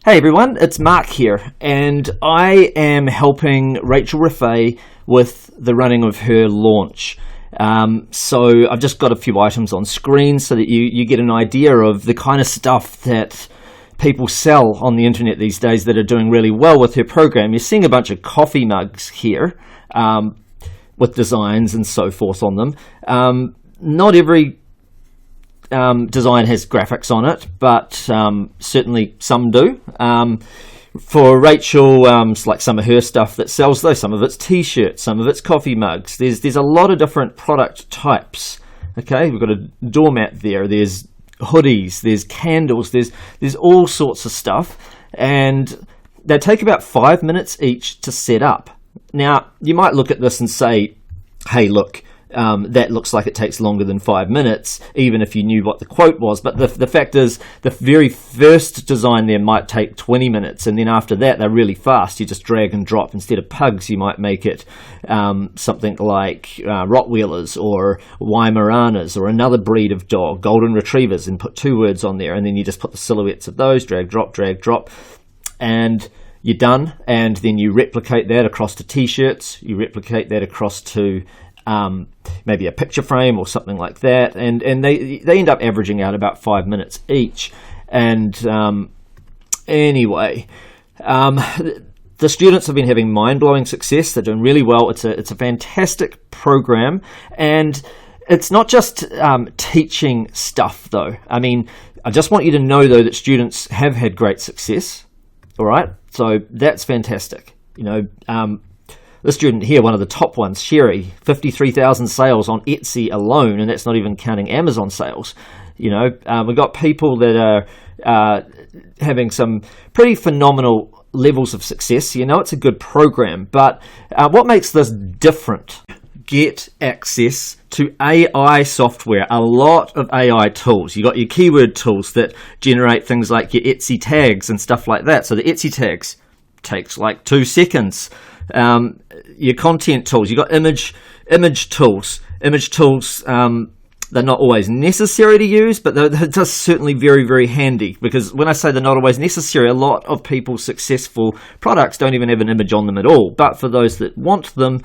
Hey everyone, it's Mark here, and I am helping Rachel Rofe with the running of her launch. So I've just got a few items on screen so that you get an idea of the kind of stuff that people sell on the internet these days that are doing really well with her program. You're seeing a bunch of coffee mugs here with designs and so forth on them. Not every design has graphics on it, but certainly some do. For Rachel, like some of her stuff that sells, though, some of it's t-shirts, some of it's coffee mugs. There's a lot of different product types. Okay, we've got a doormat there. There's hoodies. There's candles. There's all sorts of stuff, and they take about 5 minutes each to set up. Now, you might look at this and say, "Hey, look." That looks like it takes longer than 5 minutes, even if you knew what the quote was. But the fact is, the very first design there might take 20 minutes, and then after that, they're really fast. You just drag and drop. Instead of pugs, you might make it something like Rottweilers or Weimaraners or another breed of dog, Golden Retrievers, and put 2 words on there. And then you just put the silhouettes of those, drag, drop, and you're done. And then you replicate that across to t-shirts. You replicate that across to maybe a picture frame or something like that, and they end up averaging out about 5 minutes each. And anyway, the students have been having mind-blowing success. They're doing really well. It's a fantastic program, and it's not just teaching stuff, though. I mean, I just want you to know, though, that students have had great success. All right, so that's fantastic. You know. This student here, one of the top ones, Sherry, 53,000 sales on Etsy alone, and that's not even counting Amazon sales. You know, we've got people that are having some pretty phenomenal levels of success. You know, it's a good program, but what makes this different? Get access to AI software, a lot of AI tools. You got your keyword tools that generate things like your Etsy tags and stuff like that. So the Etsy tags takes like 2 seconds. Your content tools, you got image tools. Image tools, they're not always necessary to use, but they're just certainly very, very handy, because when I say they're not always necessary, a lot of people's successful products don't even have an image on them at all. But for those that want them,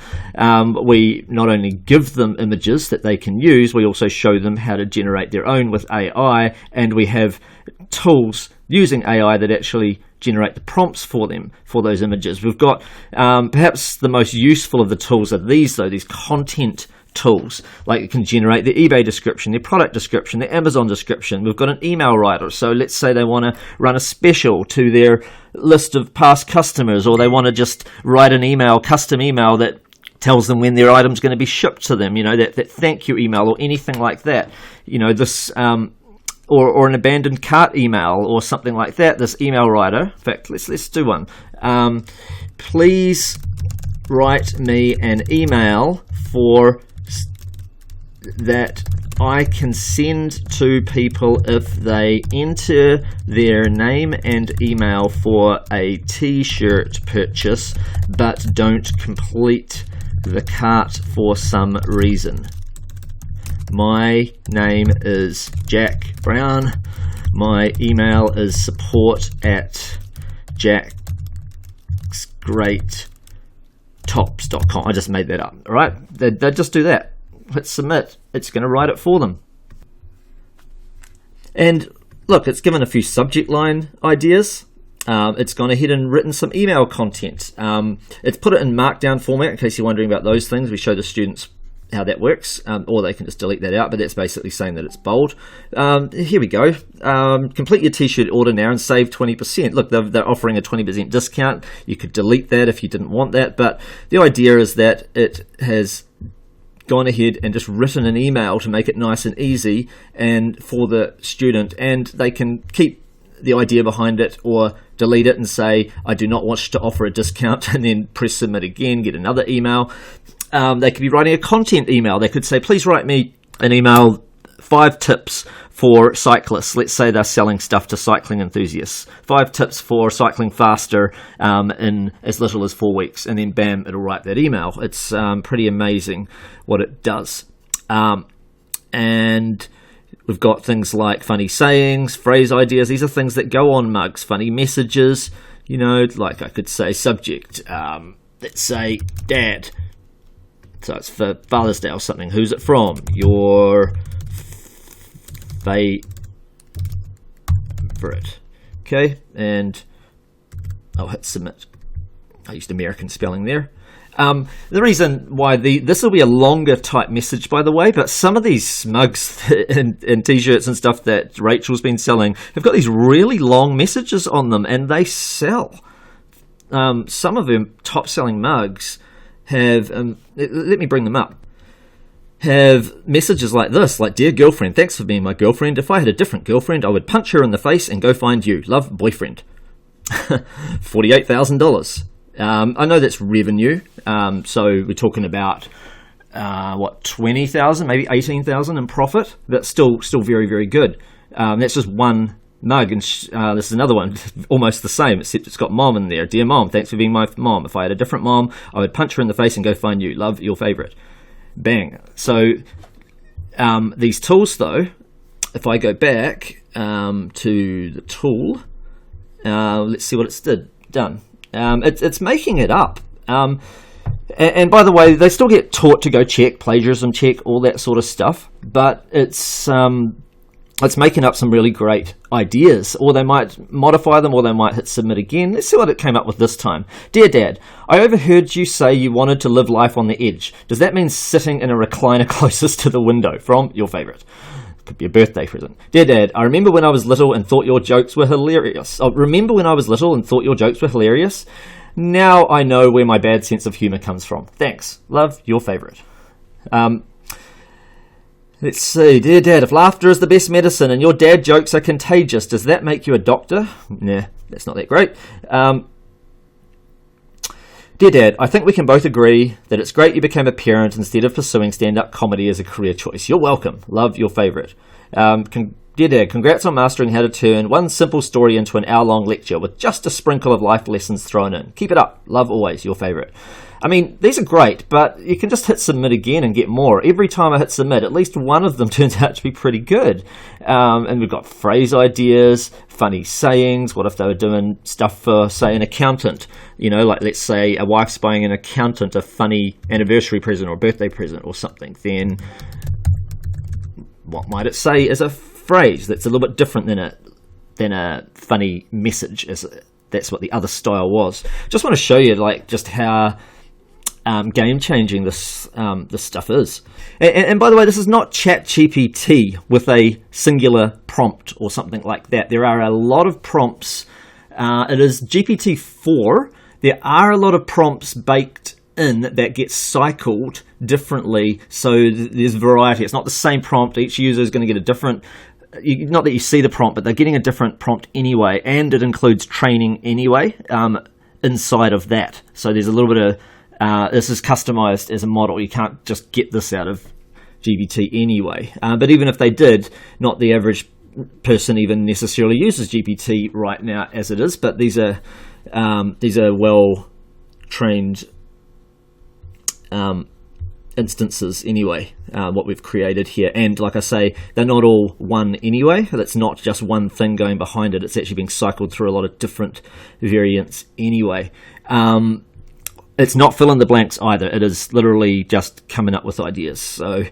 we not only give them images that they can use, we also show them how to generate their own with AI, and we have tools using AI that actually generate the prompts for them for those images. We've got perhaps the most useful of the tools are these, though, these content tools. Like, it can generate the eBay description, their product description, their Amazon description. We've got an email writer. So let's say they want to run a special to their list of past customers, or they want to just write an email, custom email that tells them when their item's going to be shipped to them, you know, that thank you email or anything like that. You know, this or an abandoned cart email or something like that. This email writer, in fact, let's do one. Please write me an email that I can send to people if they enter their name and email for a t-shirt purchase but don't complete the cart for some reason. My name is Jack Brown. My email is support@jacksgreattops.com. I just made that up. All right, they just do that. Hit submit. It's going to write it for them. And look, it's given a few subject line ideas. It's gone ahead and written some email content. It's put it in markdown format in case you're wondering about those things. We show the students how that works, or they can just delete that out, but that's basically saying that it's bold. Here we go. Complete your t-shirt order now and save 20%. Look, they're offering a 20% discount. You could delete that if you didn't want that, but the idea is that it has gone ahead and just written an email to make it nice and easy and for the student, and they can keep the idea behind it or delete it and say, I do not wish to offer a discount, and then press submit again, get another email. They could be writing a content email. They could say, please write me an email, 5 tips for cyclists. Let's say they're selling stuff to cycling enthusiasts. 5 tips for cycling faster in as little as 4 weeks. And then bam, it'll write that email. It's pretty amazing what it does. And we've got things like funny sayings, phrase ideas. These are things that go on mugs. Funny messages, like I could say subject. Let's say Dad. So it's for Father's Day or something. Who's it from? Your favorite. Okay, and I'll hit submit. I used American spelling there. The reason why this will be a longer type message, by the way, but some of these mugs and t-shirts and stuff that Rachel's been selling have got these really long messages on them, and they sell. Some of them top-selling mugs have, let me bring them up, have messages like this, like, "Dear girlfriend, thanks for being my girlfriend. If I had a different girlfriend, I would punch her in the face and go find you. Love, boyfriend." $48,000. I know that's revenue, so we're talking about 20,000, maybe 18,000 in profit. That's still very, very good. That's just one mug, and this is another one, almost the same, except it's got mom in there. "Dear mom, thanks for being my mom. If I had a different mom, I would punch her in the face and go find you. Love, your favorite." Bang. So these tools, though, if I go back to the tool, let's see what it's done. It's making it up. And by the way, they still get taught to go check, plagiarism check, all that sort of stuff. But it's making up some really great ideas. Or they might modify them, or they might hit submit again. Let's see what it came up with this time. "Dear Dad, I overheard you say you wanted to live life on the edge. Does that mean sitting in a recliner closest to the window? From your favorite." Could be a birthday present. "Dear Dad, I remember when I was little and thought your jokes were hilarious. Now I know where my bad sense of humour comes from. Thanks. Love, your favourite." Let's see. "Dear Dad, if laughter is the best medicine and your dad jokes are contagious, does that make you a doctor?" Nah, that's not that great. "Dear Dad, I think we can both agree that it's great you became a parent instead of pursuing stand-up comedy as a career choice. You're welcome. Love, your favourite. Dear Dad, congrats on mastering how to turn one simple story into an hour-long lecture with just a sprinkle of life lessons thrown in. Keep it up. Love, always, your favourite." I mean, these are great, but you can just hit submit again and get more. Every time I hit submit, at least one of them turns out to be pretty good. And we've got phrase ideas, funny sayings. What if they were doing stuff for, say, an accountant? Like, let's say a wife's buying an accountant a funny anniversary present or birthday present or something. Then what might it say as a phrase that's a little bit different than a funny message? That's what the other style was. Just want to show you, like, just how game-changing this stuff is. And by the way, this is not ChatGPT with a singular prompt or something like that. There are a lot of prompts. It is GPT-4. There are a lot of prompts baked in that get cycled differently, so there's variety. It's not the same prompt. Each user is going to get a different... Not that you see the prompt, but they're getting a different prompt anyway, and it includes training anyway inside of that. So there's a little bit of... this is customized as a model. You can't just get this out of GPT anyway. But even if they did, not the average person even necessarily uses GPT right now as it is. But these are well-trained instances anyway, what we've created here. And like I say, they're not all one anyway. That's not just one thing going behind it. It's actually being cycled through a lot of different variants anyway. It's not fill in the blanks either. It is literally just coming up with ideas. So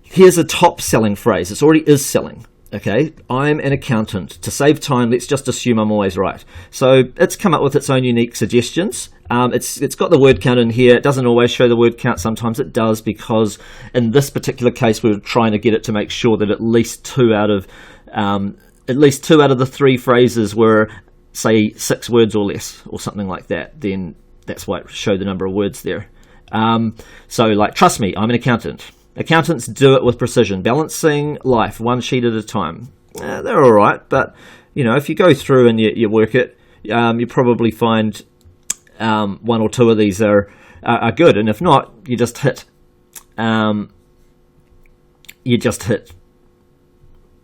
here's a top selling phrase. It already is selling. Okay, "I'm an accountant. To save time, let's just assume I'm always right." So it's come up with its own unique suggestions. It's got the word count in here. It doesn't always show the word count. Sometimes it does, because in this particular case, we were trying to get it to make sure that at least two out of the three phrases were, say, 6 words or less, or something like that. Then that's why it showed the number of words there. So, like, "Trust me, I'm an accountant. Accountants do it with precision, balancing life one sheet at a time." They're all right, but if you go through and you work it, you probably find one or two of these are good, and if not, you just hit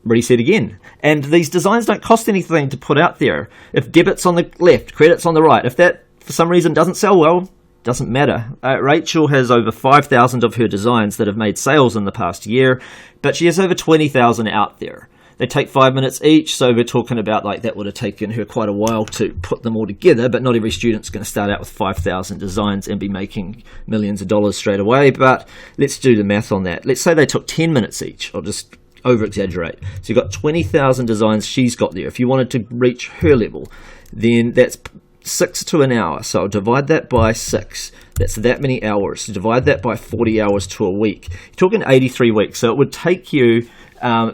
reset again. And these designs don't cost anything to put out there. If debit's on the left, credit's on the right, if that for some reason doesn't sell well, Doesn't matter. Rachel has over 5,000 of her designs that have made sales in the past year, but she has over 20,000 out there. They take 5 minutes each, so we're talking about like that would have taken her quite a while to put them all together, but not every student's going to start out with 5,000 designs and be making millions of dollars straight away. But let's do the math on that. Let's say they took 10 minutes each. I'll just over-exaggerate. So you've got 20,000 designs she's got there. If you wanted to reach her level, then that's 6 to an hour. So I'll divide that by 6. That's that many hours. Divide that by 40 hours to a week. You're talking 83 weeks. So it would take you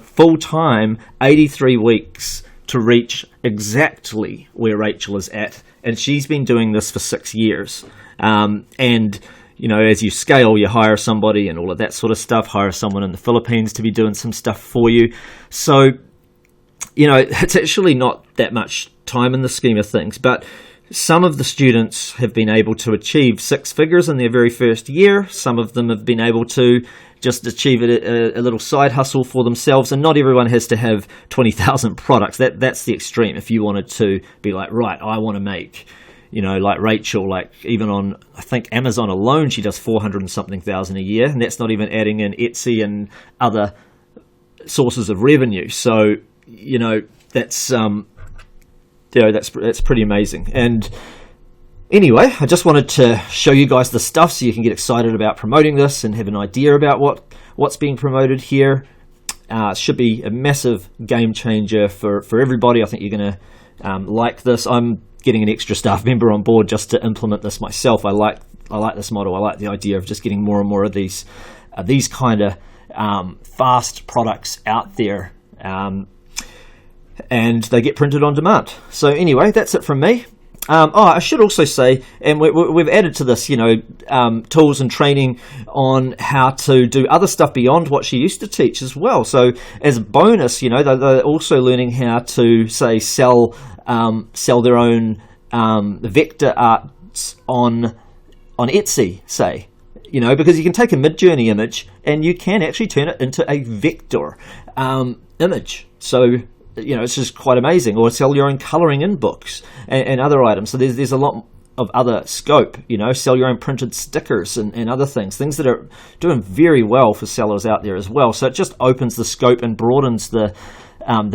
full-time 83 weeks to reach exactly where Rachel is at. And she's been doing this for 6 years. And, you know, as you scale, you hire somebody and all of that sort of stuff. Hire someone in the Philippines to be doing some stuff for you. So, you know, it's actually not that much time in the scheme of things. But some of the students have been able to achieve 6 figures in their very first year. Some of them have been able to just achieve a little side hustle for themselves. And not everyone has to have 20,000 products. That's the extreme. If you wanted to be like, right, I want to make, you know, like Rachel, like even on, I think Amazon alone, she does 400 and something thousand a year. And that's not even adding in Etsy and other sources of revenue. So, you know, that's pretty amazing. And anyway, I just wanted to show you guys the stuff so you can get excited about promoting this and have an idea about what's being promoted here. It should be a massive game changer for everybody. I think you're going to like this. I'm getting an extra staff member on board just to implement this myself. I like this model. I like the idea of just getting more and more of these kind of fast products out there. And they get printed on demand. So anyway, that's it from me. I should also say, and we've added to this, you know, tools and training on how to do other stuff beyond what she used to teach as well. So as a bonus, you know, they're also learning how to, say, sell their own vector arts on Etsy, say. You know, because you can take a Mid-Journey image and you can actually turn it into a vector image. So, you know, it's just quite amazing. Or sell your own colouring in books and other items. So there's a lot of other scope, you know, sell your own printed stickers and other things that are doing very well for sellers out there as well. So it just opens the scope and broadens the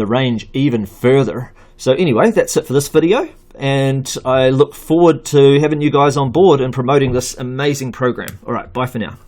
range even further. So anyway, that's it for this video. And I look forward to having you guys on board and promoting this amazing program. All right, bye for now.